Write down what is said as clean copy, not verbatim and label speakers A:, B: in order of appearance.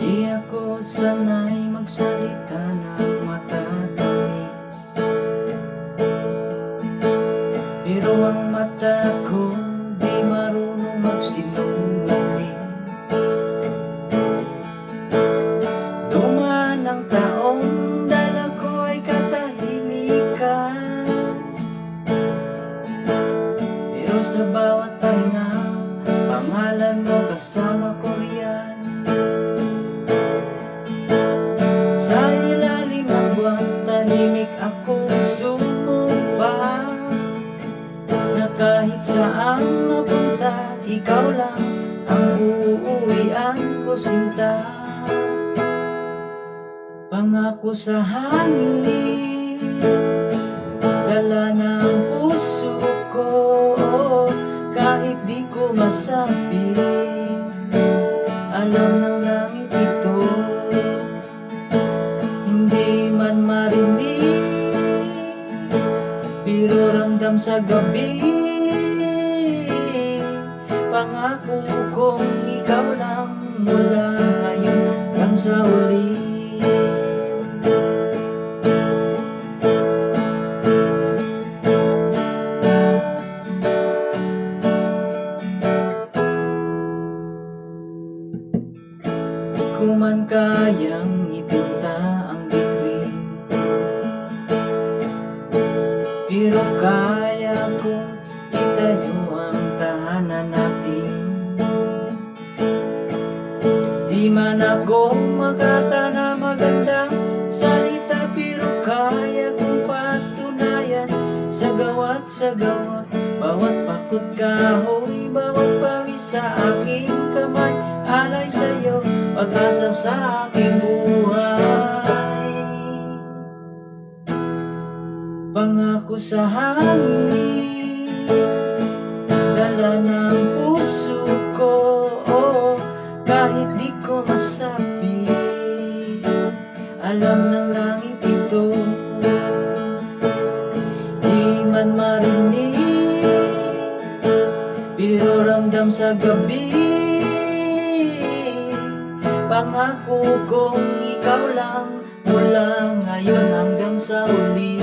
A: Di ako sanay magsalita ng matatamis, pero ang mata ko di marunong magsinungaling. Dumaan ang taong dala ko ay katahimikan, pero sa bawat pahinga pangalan mo kasama ko riyan. Sa ilalim ng buwan tahimik akong sumumpa na kahit saan mapunta ikaw lang ang uuwian ko, sinta. Pangako sa hangin, dala ng puso ko, kahit di ko masabi, alam ng langit ito. Hindi man marinig, pero ramdam sa gabi. Pangako kong ikaw lang mula ngayon hanggang sa huli. Kung man kayang ipinta ang bituin, pero kaya kong itayo ang tahanan natin. Di man ako makata na magandang salita, pero kaya kong patunayan sa gawa't sa gawa. Bawat pakot kahoy, bawat pawis sa aking kamay, alay sa'yo, pag-asa sa aking buhay. Pangako sa hangin, dala ng puso ko, kahit di ko masabi, alam ng langit ito. Di man marinig, pero ramdam sa gabi. Pangako kong ikaw lang mula ngayon hanggang sa huli.